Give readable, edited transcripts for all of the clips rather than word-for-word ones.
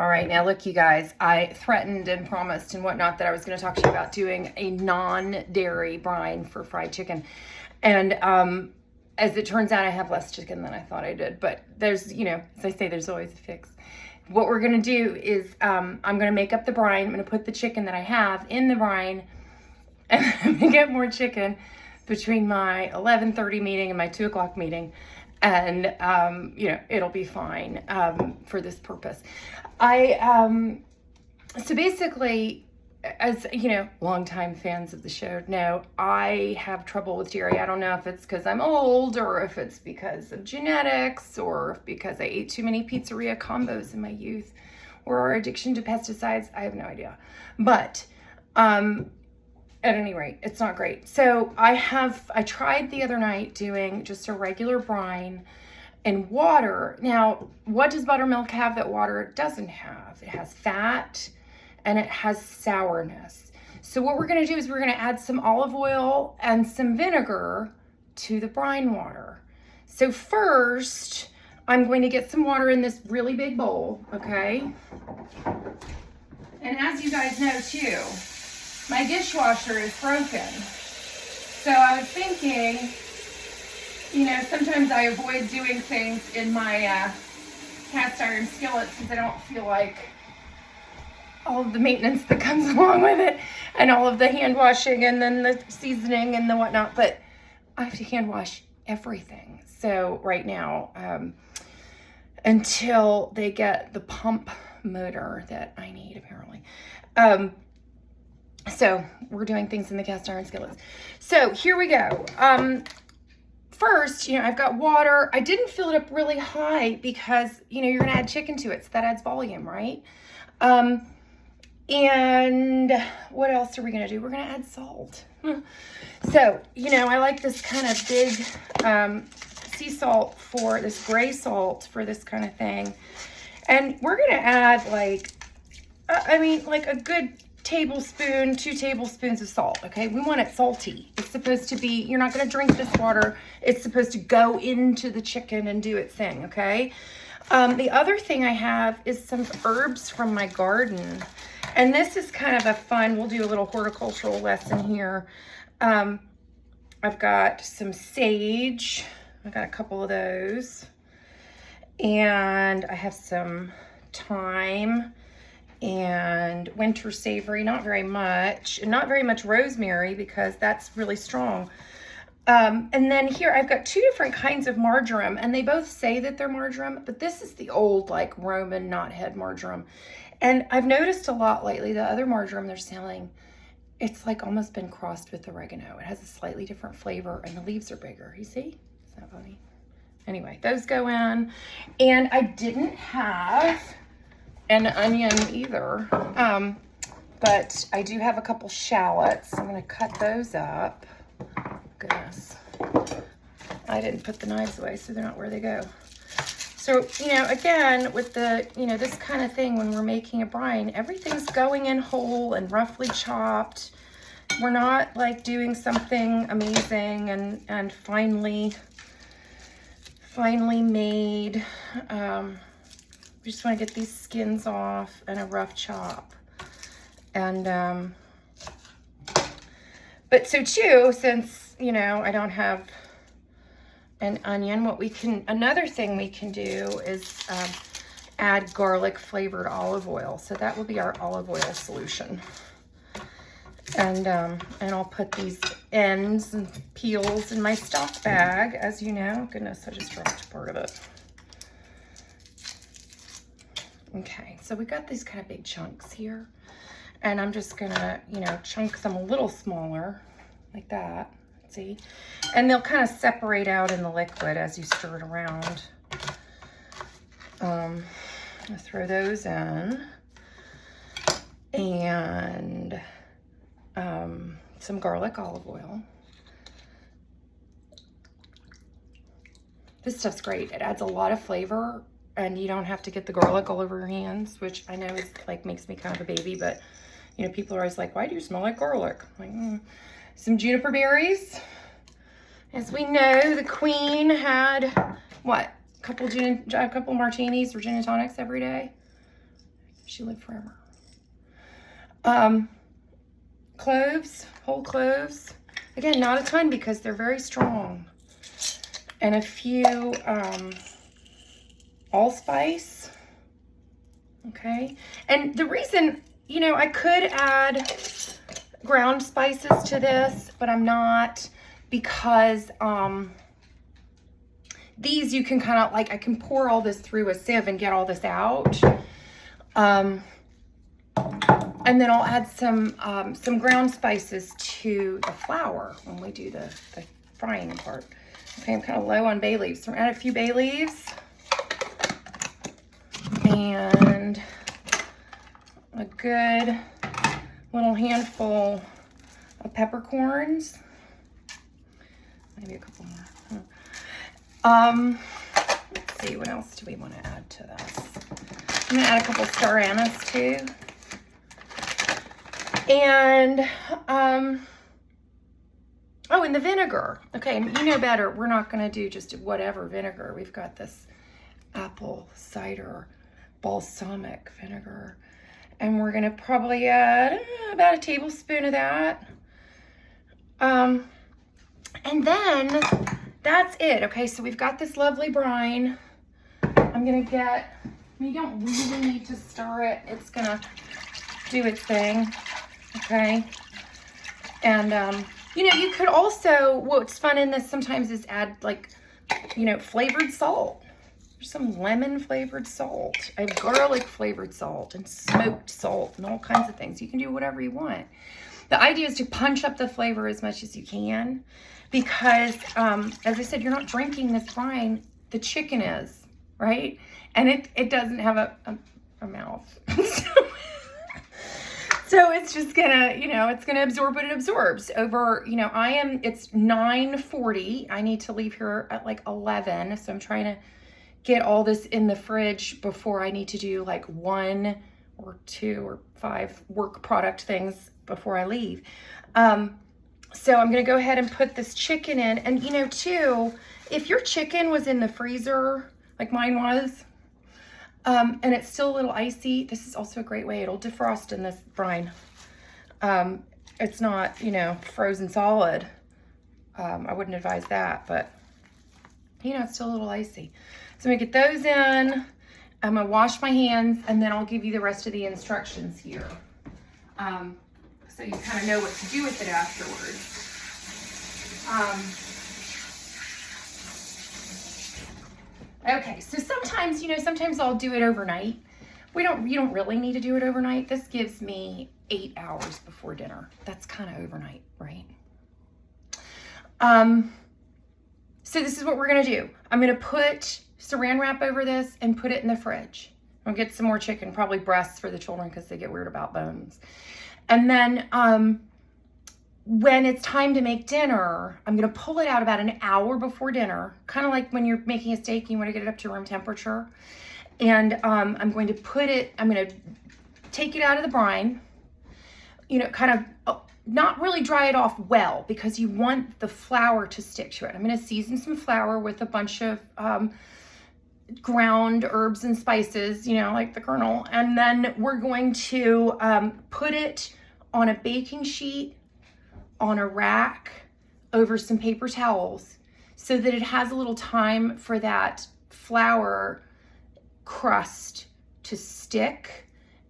All right, now look, you guys, I threatened and promised and whatnot that I was going to talk to you about doing a non-dairy brine for fried chicken. And as it turns out, I have less chicken than I thought I did. But there's, you know, as I say, there's always a fix. What we're going to do is I'm going to make up the brine. I'm going to put the chicken that I have in the brine and I'm going to get more chicken between my 11:30 meeting and my 2 o'clock meeting. And, you know, it'll be fine for this purpose. So basically, as you know, longtime fans of the show know, I have trouble with dairy. I don't know if it's because I'm old or if it's because of genetics or if because I ate too many pizzeria combos in my youth or our addiction to pesticides. I have no idea. But at any rate, it's not great. So I tried the other night doing just a regular brine and water. Now, what does buttermilk have that water doesn't have? It has fat and it has sourness. So what we're going to do is we're going to add some olive oil and some vinegar to the brine water. So first, I'm going to get some water in this really big bowl, okay? And as you guys know too, my dishwasher is broken. So I was thinking, you know, sometimes I avoid doing things in my cast iron skillets because I don't feel like all of the maintenance that comes along with it and all of the hand washing and then the seasoning and the whatnot. But I have to hand wash everything. So right now, until they get the pump motor that I need apparently. So we're doing things in the cast iron skillets. So here we go. First, you know, I've got water. I didn't fill it up really high because, you know, you're going to add chicken to it. So that adds volume, right? And what else are we going to do? We're going to add salt. So, you know, I like this kind of big sea salt for this gray salt for this kind of thing. And we're going to add like a good tablespoon, 2 tablespoons of salt, okay? We want it salty. It's supposed to be, you're not going to drink this water. It's supposed to go into the chicken and do its thing, okay? The other thing I have is some herbs from my garden. And this is kind of a fun, we'll do a little horticultural lesson here. I've got some sage. I've got a couple of those. And I have some thyme and winter savory, not very much, and not very much rosemary because that's really strong. And then here I've got 2 different kinds of marjoram, and they both say that they're marjoram, but this is the old like Roman knothead marjoram. And I've noticed a lot lately, the other marjoram they're selling, it's like almost been crossed with oregano. It has a slightly different flavor and the leaves are bigger. You see? Is that funny? Anyway, those go in. And I didn't have an onion either, but I do have a couple shallots. I'm gonna cut those up. Goodness, I didn't put the knives away, so they're not where they go. So, you know, again, with the, you know, this kind of thing, when we're making a brine, everything's going in whole and roughly chopped. We're not like doing something amazing and finely made. We just want to get these skins off and a rough chop. And, but so too, since, you know, I don't have an onion, another thing we can do is add garlic flavored olive oil. So that will be our olive oil solution. And I'll put these ends and peels in my stock bag, as you know. Goodness, I just dropped part of it. Okay, so we got these kind of big chunks here. And I'm just gonna, you know, chunk them a little smaller, like that, see? And they'll kind of separate out in the liquid as you stir it around. I'm gonna throw those in. And some garlic olive oil. This stuff's great. It adds a lot of flavor and you don't have to get the garlic all over your hands, which I know is like makes me kind of a baby, but you know, people are always like, why do you smell like garlic? I'm like, Some juniper berries. As we know, the queen had, what, a couple martinis or gin and tonics every day? you live forever. Cloves, whole cloves. Again, not a ton because they're very strong. And a few allspice. Okay. And the reason, you know, I could add ground spices to this, but I'm not, because these you can kind of like, I can pour all this through a sieve and get all this out. And then I'll add some ground spices to the flour when we do the frying part. Okay, I'm kind of low on bay leaves. So I'm gonna add a few bay leaves and a good little handful of peppercorns. Maybe a couple more. Let's see, what else do we want to add to this? I'm gonna add a couple star anise too. And, oh, and the vinegar. Okay, you know better. We're not going to do just whatever vinegar. We've got this apple cider balsamic vinegar. And we're going to probably add about a tablespoon of that. And then that's it. Okay, so we've got this lovely brine. I'm going to get, you don't really need to stir it. It's going to do its thing. Okay, and you know, you could also, what's fun in this sometimes is add, like, you know, flavored salt. There's some lemon flavored salt. I have garlic flavored salt and smoked salt and all kinds of things. You can do whatever you want. The idea is to punch up the flavor as much as you can, because as I said, you're not drinking this brine. The chicken is, right? And it doesn't have a mouth. So it's just gonna, you know, it's gonna absorb what it absorbs over, you know, it's 9:40. I need to leave here at like 11. So I'm trying to get all this in the fridge before I need to do like 1 or 2 or 5 work product things before I leave. So I'm gonna go ahead and put this chicken in. And you know, too, if your chicken was in the freezer, like mine was, and it's still a little icy, this is also a great way. It'll defrost in this brine. It's not, you know, frozen solid. I wouldn't advise that, but you know, it's still a little icy. So I'm gonna get those in. I'm gonna wash my hands, and then I'll give you the rest of the instructions here. So you kind of know what to do with it afterwards. Okay, so sometimes, you know, sometimes I'll do it overnight. You don't really need to do it overnight. This gives me 8 hours before dinner. That's kind of overnight, right? So this is what we're gonna do. I'm gonna put saran wrap over this and put it in the fridge. I'll get some more chicken, probably breasts for the children because they get weird about bones. And then when it's time to make dinner, I'm going to pull it out about an hour before dinner, kind of like when you're making a steak and you want to get it up to room temperature. And I'm going to take it out of the brine, you know, kind of not really dry it off well, because you want the flour to stick to it. I'm going to season some flour with a bunch of ground herbs and spices, you know, like the Colonel. And then we're going to put it on a baking sheet, on a rack, over some paper towels, so that it has a little time for that flour crust to stick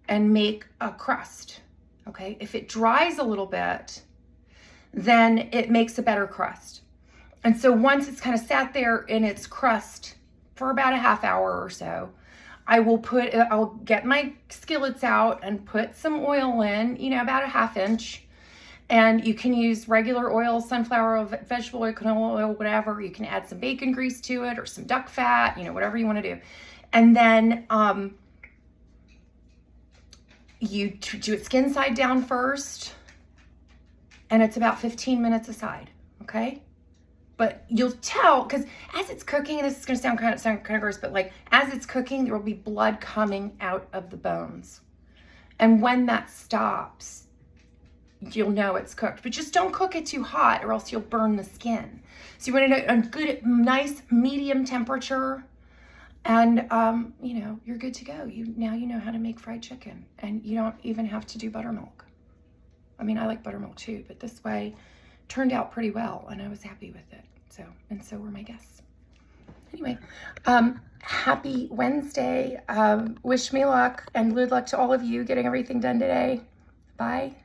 and make a crust. Okay, if it dries a little bit, then it makes a better crust. And so once it's kind of sat there in its crust for about a half hour or so, I'll get my skillets out and put some oil in, you know, about a ½ inch. And you can use regular oil, sunflower oil, vegetable oil, canola oil, whatever. You can add some bacon grease to it or some duck fat, you know, whatever you want to do. And then you do it skin side down first, and it's about 15 minutes aside, okay? But you'll tell, because as it's cooking, and this is going to sound kind of gross, but like as it's cooking, there will be blood coming out of the bones. And when that stops, you'll know it's cooked. But just don't cook it too hot, or else you'll burn the skin. So you want a good, nice, medium temperature. And, you know, you're good to go. Now you know how to make fried chicken, and you don't even have to do buttermilk. I mean, I like buttermilk too, but this way turned out pretty well, and I was happy with it. So, and so were my guests. Anyway, happy Wednesday. Wish me luck, and good luck to all of you getting everything done today. Bye.